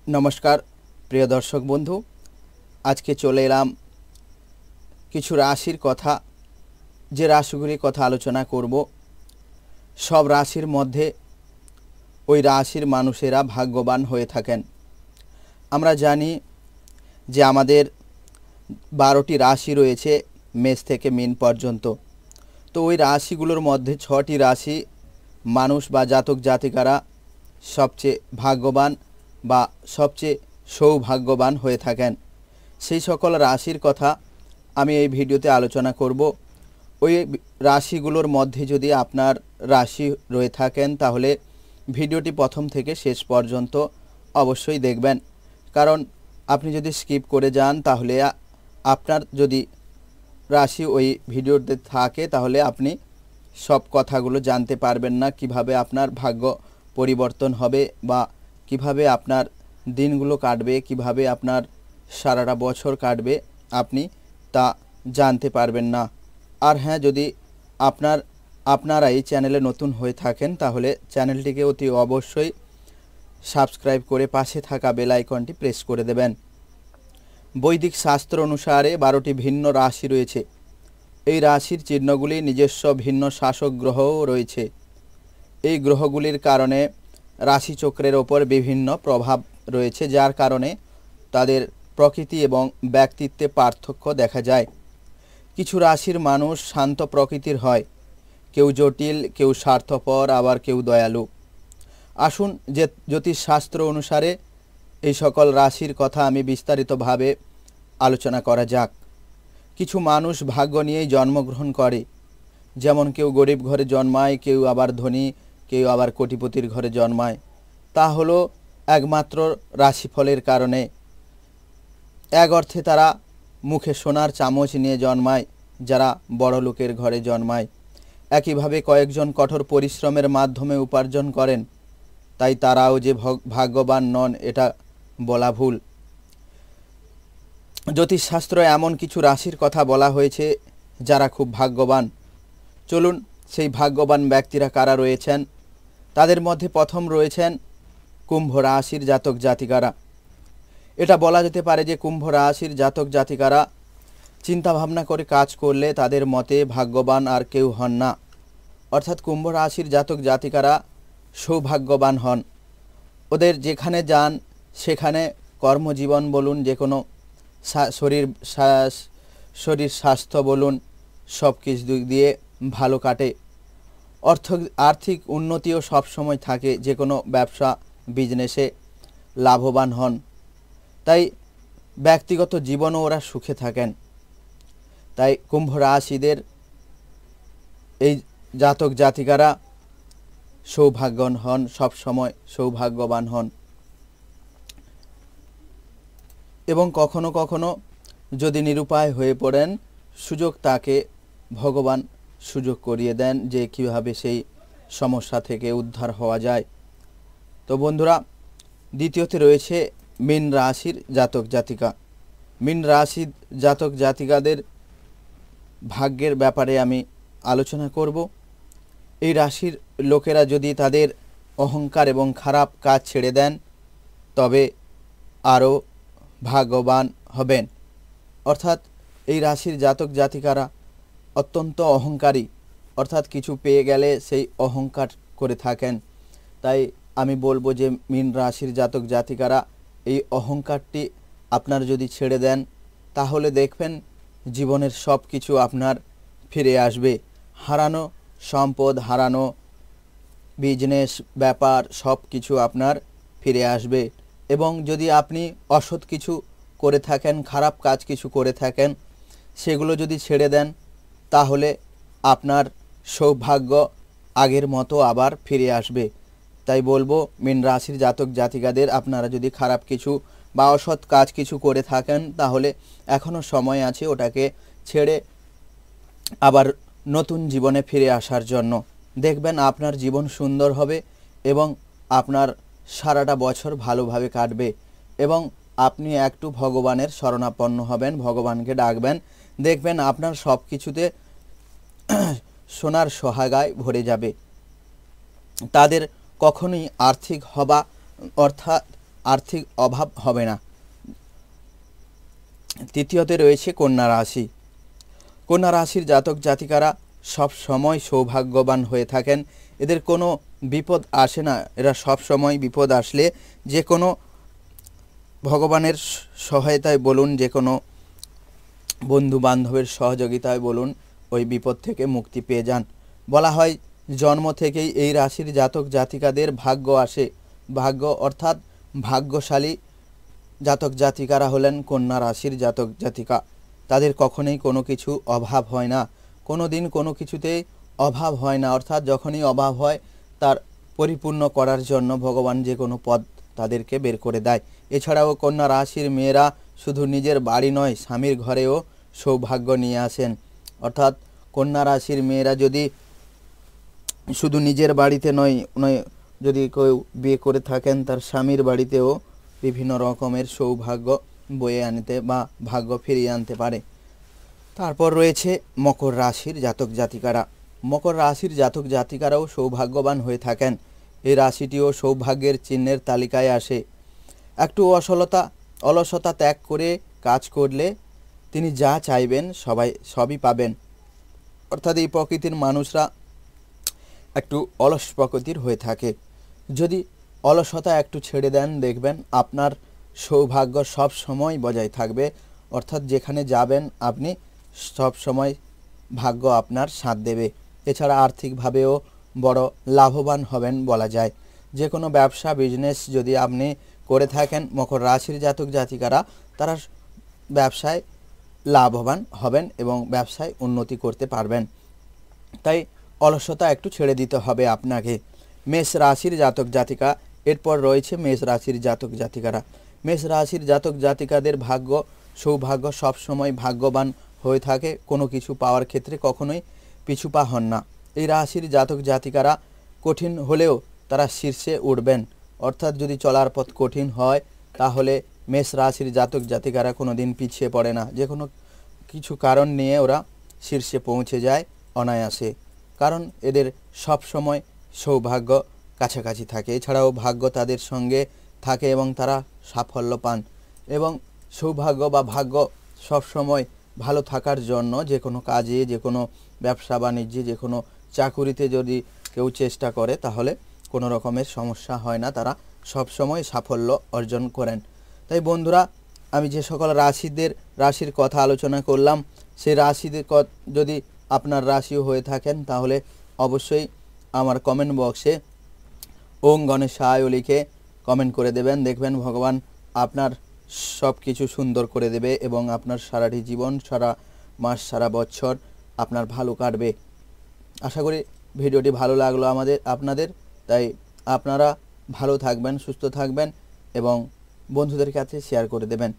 नमस्कार प्रिय दर्शक बंधु आज के चले एलाम किछु राशिर कथा जे राशिगुलिर कथा आलोचना करब। सब राशिर मध्य ओई राशिर मानुषेरा भाग्यवान हये थाकेन। आमरा जानी जे आमादेर 12टी राशि रयेछे मेष थेके मीन पर्यन्त। तो ओई राशिगुलोर मध्य 6टी राशि मानुष बा जातक जातिकारा सबचेये भाग्यवान बा सबचेये सौभाग्यवान हये थाकेन। सेई सकल राशिर कथा आमी एई भिडियोते आलोचना करब। ओई राशिगुलोर मध्य यदि आपनार राशि रये थाकेन ताहले भिडियोटी प्रथम थेके शेष पर्यन्त अवश्यई देखबेन, कारण आपनि यदि स्किप करे जान ताहले आपनार यदि राशि ओई भिडियोते थाके ताहले आपनि सब कथागुलो जानते पारबेन ना, किभाबे आपनार भाग्य परिवर्तन होबे बा किभाबे आपनार दिनगुलो काटबे, किभाबे आपनार साराटा बछर काटबे आपनि ता जानते पारबेन ना। और हाँ, यदि आपनारा এই চ্যানেলে নতুন হয়ে থাকেন তাহলে চ্যানেলটিকে অতি অবশ্যই সাবস্ক্রাইব করে পাশে থাকা বেল আইকনটি প্রেস করে দেবেন। বৈদিক শাস্ত্র অনুসারে 12টি ভিন্ন রাশি রয়েছে। এই রাশির চিহ্নগুলি নিজস্ব ভিন্ন শাসক গ্রহও রয়েছে। এই গ্রহগুলির কারণে রাশিচক্রের ওপর বিভিন্ন প্রভাব রয়েছে, যার কারণে তাদের প্রকৃতি এবং ব্যক্তিত্বে পার্থক্য দেখা যায়। কিছু রাশির মানুষ শান্ত প্রকৃতির হয়, কেউ জটিল, কেউ স্বার্থপর, আবার কেউ দয়ালু। আসুন যে জ্যোতিষশাস্ত্র অনুসারে এই সকল রাশির কথা আমি বিস্তারিতভাবে আলোচনা করা যাক। কিছু মানুষ ভাগ্য নিয়েই জন্মগ্রহণ করে, যেমন কেউ গরিব ঘরে জন্মায়, কেউ আবার ধনী, কেউ আবার কোটিপতির ঘরে জন্মায়। তা হলো একমাত্র রাশিফলের কারণে। এক অর্থে তারা মুখে সোনার চামচ নিয়ে জন্মায় যারা বড় লোকের ঘরে জন্মায়। একইভাবে কয়েকজন কঠোর পরিশ্রমের মাধ্যমে উপার্জন করেন, তাই তারাও যে ভাগ্যবান নন এটা বলা ভুল। জ্যোতিষশাস্ত্র এমন কিছু রাশির কথা বলা হয়েছে যারা খুব ভাগ্যবান। চলুন সেই ভাগ্যবান ব্যক্তিরা কারা রয়েছেন। তাদের মধ্যে প্রথম রয়েছেন কুম্ভ রাশির জাতক জাতিকারা। এটা বলা যেতে পারে যে কুম্ভ রাশির জাতক জাতিকারা চিন্তা ভাবনা করে কাজ করলে তাদের মতে ভাগ্যবান আর কেউ হন না। অর্থাৎ কুম্ভ রাশির জাতক জাতিকারা সৌভাগ্যবান হন। ওদের যেখানে যান সেখানে কর্মজীবন বলুন, যে কোনো শরীর স্বাস্থ্য বলুন, সব কিছু দিক দিয়ে ভালো কাটে। আর্থিক উন্নতিও সবসময় থাকে, যে কোনো ব্যবসা বিজনেসে লাভবান হন। তাই ব্যক্তিগত জীবনও ওরা সুখে থাকেন। তাই কুম্ভ রাশিদের এই জাতক জাতিকারা সৌভাগ্যবান হন, সব সময় সৌভাগ্যবান হন। এবং কখনো কখনো যদি নিরুপায় হয়ে পড়েন, সুযোগ তাকে ভগবান সুযোগ করিয়ে দেন যে কীভাবে সেই সমস্যা থেকে উদ্ধার হওয়া যায়। তো বন্ধুরা, দ্বিতীয়তে রয়েছে মীন রাশির জাতক জাতিকা। মীন রাশির জাতক জাতিকাদের ভাগ্যের ব্যাপারে আমি আলোচনা করব। এই রাশির লোকেরা যদি তাদের অহংকার এবং খারাপ কাজ ছেড়ে দেন তবে আরও ভাগ্যবান হবেন। অর্থাৎ এই রাশির জাতক জাতিকারা অত্যন্ত অহংকারী, অর্থাৎ কিছু পেয়ে গেলে সেই অহংকার করে থাকেন। তাই আমি বলবো যে মীন রাশির জাতক জাতিকারা এই অহংকারটি আপনার যদি ছেড়ে দেন তাহলে দেখবেন জীবনের সব কিছু আপনার ফিরে আসবে। হারানো সম্পদ, হারানো বিজনেস, ব্যাপার সব কিছু আপনার ফিরে আসবে। এবং যদি আপনি অসৎ কিছু করে থাকেন, খারাপ কাজ কিছু করে থাকেন, সেগুলো যদি ছেড়ে দেন তাহলে আপনার সৌভাগ্য আগের মতো আবার ফিরে আসবে। তাই বলবো মীন রাশির জাতক জাতিকাদের আপনারা যদি খারাপ কিছু বা অসৎ কাজ কিছু করে থাকেন তাহলে এখনও সময় আছে ওটাকে ছেড়ে আবার নতুন জীবনে ফিরে আসার জন্য। দেখবেন আপনার জীবন সুন্দর হবে এবং আপনার সারাটা বছর ভালোভাবে কাটবে এবং আপনি একটু ভগবানের শরণাপন্ন হবেন, ভগবানকে ডাকবেন, দেখবেন আপনার সব কিছুতে সোনার সোহাগায় ভরে যাবে। তাদের কখনোই আর্থিক হবা অর্থাৎ আর্থিক অভাব হবে না। তৃতীয়তে রয়েছে কন্যা রাশি। কন্যা রাশির জাতক জাতিকারা সব সময় সৌভাগ্যবান হয়ে থাকেন। এদের কোনো বিপদ আসে না। এরা সব সময় বিপদ আসলে যে কোনো ভগবানের সহায়তায় বলুন, যে কোনো বন্ধু বান্ধবের সহযোগিতায় বলুন, ওই বিপদ থেকে মুক্তি পেয়ে যান। বলা হয় জন্ম থেকেই এই রাশির জাতক জাতিকাদের ভাগ্য আসে। ভাগ্য অর্থাৎ ভাগ্যশালী জাতক জাতিকারা হলেন কন্যা রাশির জাতক জাতিকা। তাদের কখনোই কোনো কিছু অভাব হয় না, কোনো দিন কোনো কিছুতেই অভাব হয় না। অর্থাৎ যখনই অভাব হয় তার পরিপূর্ণ করার জন্য ভগবান যে কোনো পথ তাদেরকে বের করে দেয়। এছাড়াও কন্যা রাশির মেয়েরা শুধু নিজের বাড়ি নয়, স্বামীর ঘরেও সৌভাগ্য নিয়ে আসেন। অর্থাৎ কন্যা রাশির মেয়েরা যদি শুধু নিজের বাড়িতে নয়, যদি কেউ বিয়ে করে থাকেন তার স্বামীর বাড়িতেও বিভিন্ন রকমের সৌভাগ্য বয়ে আনতে বা ভাগ্য ফিরিয়ে আনতে পারে। তারপর রয়েছে মকর রাশির জাতক জাতিকারা। মকর রাশির জাতক জাতিকারাও সৌভাগ্যবান হয়ে থাকেন। এই রাশিটিও সৌভাগ্যের চিহ্নের তালিকায় আসে। একটু অলসতা ত্যাগ করে কাজ করলে তিনি যা চাইবেন সবই পাবেন। অর্থাৎ এই প্রকৃতির মানুষরা একটু অলস প্রকৃতির হয়ে থাকে। যদি অলসতা একটু ছেড়ে দেন, দেখবেন আপনার সৌভাগ্য সব সময় বজায় থাকবে। অর্থাৎ যেখানে যাবেন আপনি সব সময় ভাগ্য আপনার সাথ দেবে। এছাড়া আর্থিকভাবেও বড় লাভবান হবেন বলা যায়। যে কোনো ব্যবসা বিজনেস যদি আপনি করে থাকেন, মকর রাশির জাতক জাতিকারা তারা ব্যবসায় লাভবান হবেন এবং ব্যবসায় উন্নতি করতে পারবেন। তাই অলসতা একটু ছেড়ে দিতে হবে আপনাকে। মেষ রাশির জাতক জাতিকা। এরপর রয়েছে মেষ রাশির জাতক জাতিকারা। মেষ রাশির জাতক জাতিকাদের ভাগ্য সৌভাগ্য সবসময় ভাগ্যবান হয়ে থাকে। কোনো কিছু পাওয়ার ক্ষেত্রে কখনোই পিছুপা হন না। এই রাশির জাতক জাতিকারা কঠিন হলেও তারা শীর্ষে উঠবেন। অর্থাৎ যদি চলার পথ কঠিন হয় তাহলে মেষ রাশির জাতক জাতিকারা কোনো দিন পিছিয়ে পড়ে না। যে কোনো কিছু কারণ নিয়ে ওরা শীর্ষে পৌঁছে যায় অনায়াসে, কারণ এদের সব সময় সৌভাগ্য কাছাকাছি থাকে। এছাড়াও ভাগ্য তাদের সঙ্গে থাকে এবং তারা সাফল্য পান। এবং সৌভাগ্য বা ভাগ্য সব সময় ভালো থাকার জন্য যে কোনো কাজে, যে কোনো ব্যবসা বাণিজ্যে, যে কোনো চাকুরিতে যদি কেউ চেষ্টা করে তাহলে কোনো রকমের সমস্যা হয় না, তারা সব সময় সাফল্য অর্জন করেন। তাই বন্ধুরা, আমি যে সকল রাশির কথা আলোচনা করলাম, সেই রাশিদের যদি আপনার রাশিও হয়ে থাকেন তাহলে অবশ্যই আমার কমেন্ট বক্সে ওং গণেশায় লিখে কমেন্ট করে দেবেন। দেখবেন ভগবান আপনার সব কিছু সুন্দর করে দেবে এবং আপনার সারাটি জীবন, সারা মাস, সারা বছর আপনার ভালো কাটবে। আশা করি ভিডিওটি ভালো লাগলো আপনাদের। তাই আপনারা ভালো থাকবেন, সুস্থ থাকবেন এবং বন্ধুদের কাছে শেয়ার করে দেবেন।